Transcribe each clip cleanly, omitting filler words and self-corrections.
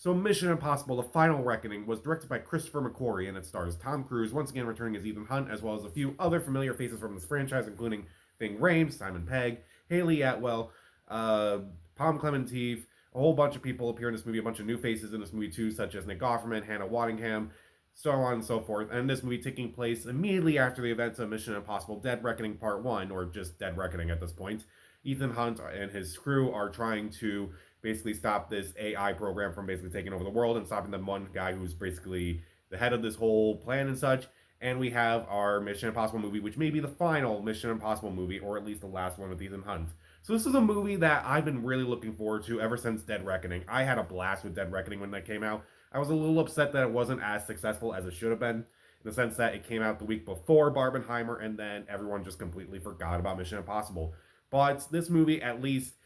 So, Mission Impossible: The Final Reckoning was directed by Christopher McQuarrie, and it stars Tom Cruise, once again returning as Ethan Hunt, as well as a few other familiar faces from this franchise, including Ving Rhames, Simon Pegg, Haley Atwell, uh, Palm Clementif. A whole bunch of people appear in this movie, a bunch of new faces in this movie too, such as Nick Offerman, Hannah Waddingham, so on and so forth. And this movie taking place immediately after the events of Mission Impossible: Dead Reckoning Part 1, or just Dead Reckoning at this point. Ethan Hunt and his crew are trying to basically stop this AI program from basically taking over the world and stopping the one guy who's basically the head of this whole plan and such. And we have our Mission Impossible movie, which may be the final Mission Impossible movie, or at least the last one with Ethan Hunt. So this is a movie that I've been really looking forward to ever since Dead Reckoning. I had a blast with Dead Reckoning when that came out. I was a little upset that it wasn't as successful as it should have been, in the sense that it came out the week before Barbenheimer, and then everyone just completely forgot about Mission Impossible. But this movie at least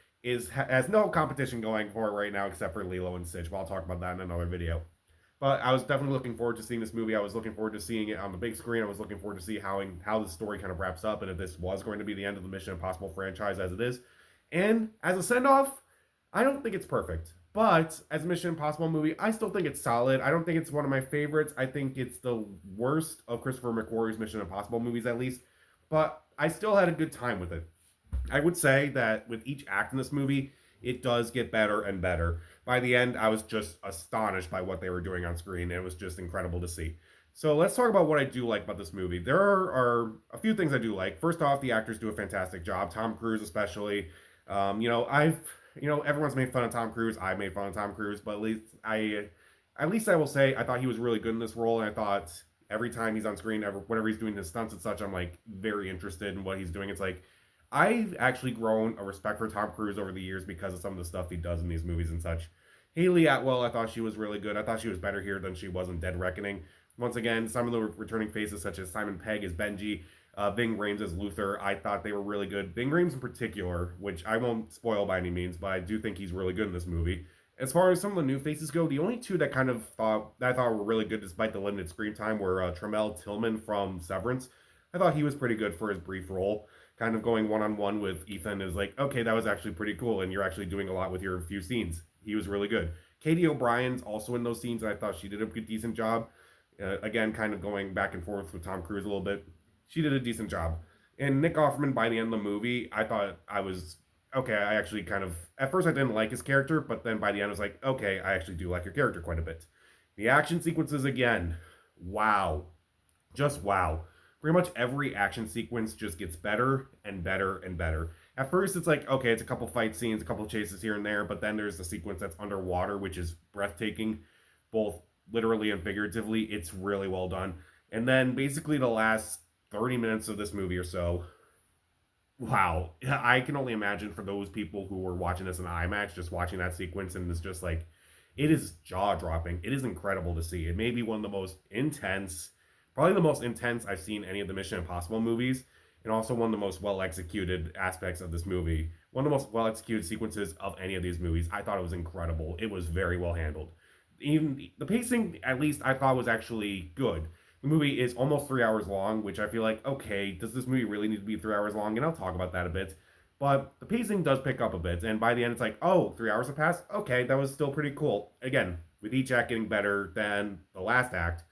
has no competition going for it right now except for Lilo and Stitch. But I'll talk about that in another video. But I was definitely looking forward to seeing this movie. I was looking forward to seeing it on the big screen. I was looking forward to see how the story kind of wraps up, and if this was going to be the end of the Mission Impossible franchise as it is. And as a send off, I don't think it's perfect. But as a Mission Impossible movie, I still think it's solid. I don't think it's one of my favorites. I think it's the worst of Christopher McQuarrie's Mission Impossible movies, at least. But I still had a good time with it. I would say that with each act in this movie, it does get better and better. By the end, I was just astonished by what they were doing on screen. It was just incredible to see. So let's talk about what I do like about this movie. There are a few things I do like. First off, the actors do a fantastic job. Tom Cruise, especially. Everyone's made fun of Tom Cruise. I made fun of Tom Cruise, but at least I will say, I thought he was really good in this role, and I thought every time he's on screen, whenever he's doing his stunts and such, I'm like very interested in what he's doing. It's like I've actually grown a respect for Tom Cruise over the years because of some of the stuff he does in these movies and such. Haley Atwell, I thought she was really good. I thought she was better here than she was in Dead Reckoning. Once again, some of the returning faces, such as Simon Pegg as Benji, Ving Rhames as Luther, I thought they were really good. Ving Rhames in particular, which I won't spoil by any means, but I do think he's really good in this movie. As far as some of the new faces go, the only two that I thought were really good despite the limited screen time were Tremel Tillman from Severance. I thought he was pretty good for his brief role. Kind of going one on one with Ethan is like, okay, that was actually pretty cool, and you're actually doing a lot with your few scenes. He was really good. Katie O'Brien's also in those scenes, and I thought she did a good, decent job. Again, kind of going back and forth with Tom Cruise a little bit. She did a decent job. And Nick Offerman, by the end of the movie, I thought I was okay. I actually kind of at first I didn't like his character, but then by the end I was like, okay, I actually do like your character quite a bit. The action sequences again, wow, just wow. Pretty much every action sequence just gets better and better and better. At first, it's like, okay, it's a couple fight scenes, a couple chases here and there, but then there's the sequence that's underwater, which is breathtaking, both literally and figuratively. It's really well done. And then basically the last 30 minutes of this movie or so, wow. I can only imagine for those people who were watching this in IMAX, just watching that sequence, and it's just like, it is jaw dropping. It is incredible to see. It may be one of the most intense, probably the most intense I've seen any of the Mission Impossible movies, and also one of the most well executed aspects of this movie. One of the most well executed sequences of any of these movies. I thought it was incredible. It was very well handled. Even the pacing, at least, I thought was actually good. The movie is almost 3 hours long, which I feel like, okay, does this movie really need to be 3 hours long? And I'll talk about that a bit. But the pacing does pick up a bit, and by the end, it's like, oh, 3 hours have passed? Okay, that was still pretty cool. Again, with each act getting better than the last act,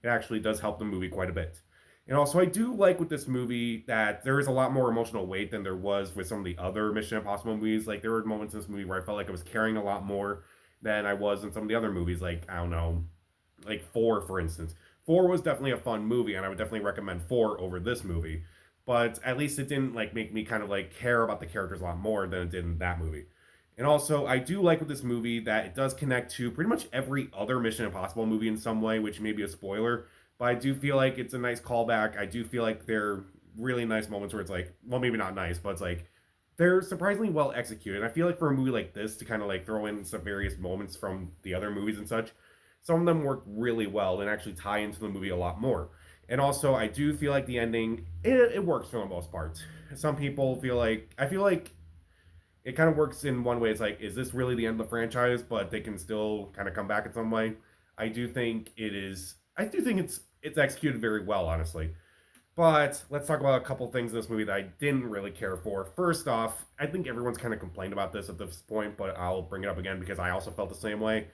it actually does help the movie quite a bit. And also, I do like with this movie that there is a lot more emotional weight than there was with some of the other Mission Impossible movies. Like, there were moments in this movie where I felt like I was carrying a lot more than I was in some of the other movies, like, I don't know, like 4, for instance. 4 was definitely a fun movie, and I would definitely recommend 4 over this movie. But at least it didn't, like, make me kind of, like, care about the characters a lot more than it did in that movie. And also, I do like with this movie that it does connect to pretty much every other Mission Impossible movie in some way, which may be a spoiler. But I do feel like it's a nice callback. I do feel like they're really nice moments where it's like, well, maybe not nice, but it's like they're surprisingly well executed. I feel like for a movie like this to kind of like throw in some various moments from the other movies and such, some of them work really well and actually tie into the movie a lot more. And also, I do feel like the ending it works for the most part. Some people feel like I feel like it kind of works in one way. It's like, is this really the end of the franchise? But they can still kind of come back in some way. I do think it is. I do think it's executed very well, honestly. But let's talk about a couple things in this movie that I didn't really care for. First off, I think everyone's kind of complained about this at this point, but I'll bring it up again because I also felt the same way.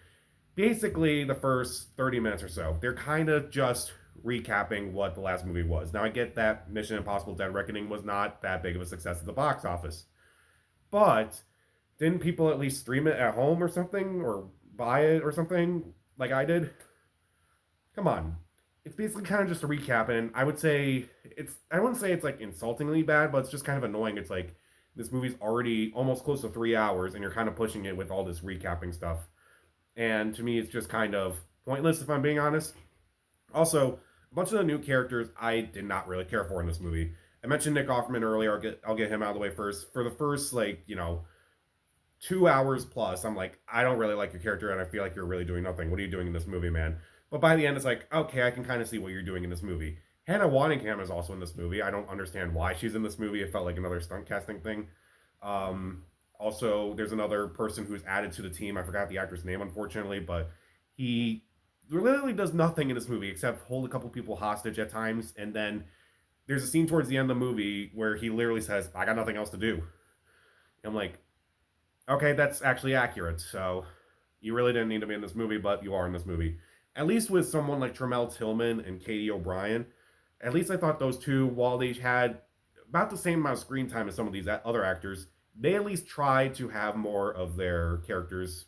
basically the first 30 minutes or so, they're kind of just recapping what the last movie was. Now, I get that Mission Impossible Dead Reckoning was not that big of a success at the box office, but didn't people at least stream it at home or something, or buy it or something like I did? Come on. It's basically kind of just a recap, and I would say I wouldn't say it's like insultingly bad, but it's just kind of annoying. It's like this movie's already almost close to 3 hours, and you're kind of pushing it with all this recapping stuff. And to me, it's just kind of pointless, if I'm being honest. Also, a bunch of the new characters I did not really care for in this movie. I mentioned Nick Offerman earlier. I'll get him out of the way first. For the first 2 hours plus, I'm like, I don't really like your character, and I feel like you're really doing nothing. What are you doing in this movie, man? But by the end, it's like, okay, I can kind of see what you're doing in this movie. Hannah Waddingham is also in this movie. I don't understand why she's in this movie. It felt like another stunt casting thing. Um, Also, there's another person who's added to the team. I forgot the actor's name, unfortunately, but he literally does nothing in this movie except hold a couple people hostage at times. And then there's a scene towards the end of the movie where he literally says, I got nothing else to do. And I'm like, okay, that's actually accurate. So you really didn't need to be in this movie, but you are in this movie. At least with someone like Tremel Tillman and Katie O'Brien, at least I thought those two, while they had about the same amount of screen time as some of these other actors, they at least tried to have more of their characters.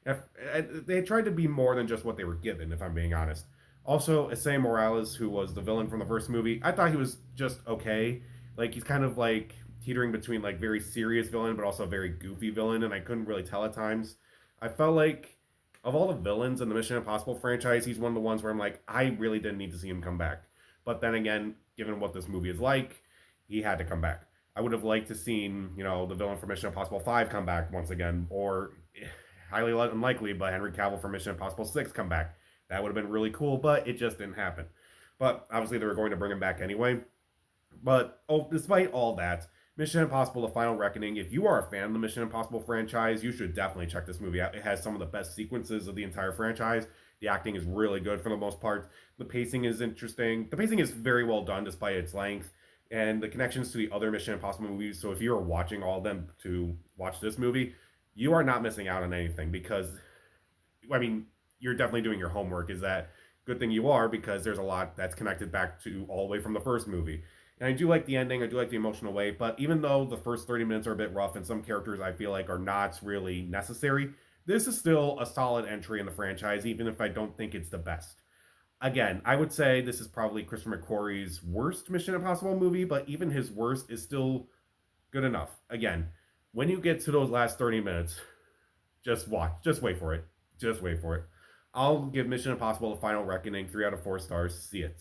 They tried to be more than just what they were given, if I'm being honest. Also, Issei Morales, who was the villain from the first movie, I thought he was just okay. Like, he's kind of like teetering between like very serious villain, but also a very goofy villain, and I couldn't really tell at times. I felt like of all the villains in the Mission Impossible franchise, he's one of the ones where I'm like, I really didn't need to see him come back. But then again, given what this movie is like, he had to come back. I would have liked to seen, the villain for Mission Impossible 5 come back once again, or highly unlikely, but Henry Cavill for Mission Impossible 6 come back. That would have been really cool, but it just didn't happen. But obviously, they were going to bring him back anyway. But despite all that, Mission Impossible: The Final Reckoning. If you are a fan of the Mission Impossible franchise, you should definitely check this movie out. It has some of the best sequences of the entire franchise. The acting is really good for the most part. The pacing is interesting. The pacing is very well done despite its length and the connections to the other Mission Impossible movies. So if you are watching all of them to watch this movie, you are not missing out on anything because, I mean, you're definitely doing your homework. Is that good thing you are because there's a lot that's connected back to all the way from the first movie. And I do like the ending. I do like the emotional way. But even though the first 30 minutes are a bit rough and some characters I feel like are not really necessary, this is still a solid entry in the franchise, even if I don't think it's the best. Again, I would say this is probably Christopher McQuarrie's worst Mission Impossible movie, but even his worst is still good enough. Again, when you get to those last 30 minutes, just watch. Just wait for it. Just wait for it. I'll give Mission Impossible: The Final Reckoning 3 out of 4 stars. See it.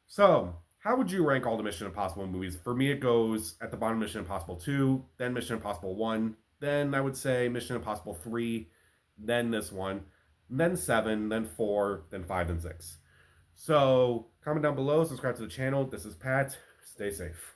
So, how would you rank all the Mission Impossible movies? For me, it goes at the bottom Mission Impossible 2, then Mission Impossible 1, then I would say Mission Impossible 3, then this one, then 7, then 4, then 5, then 6. So, comment down below, subscribe to the channel. This is Pat. Stay safe.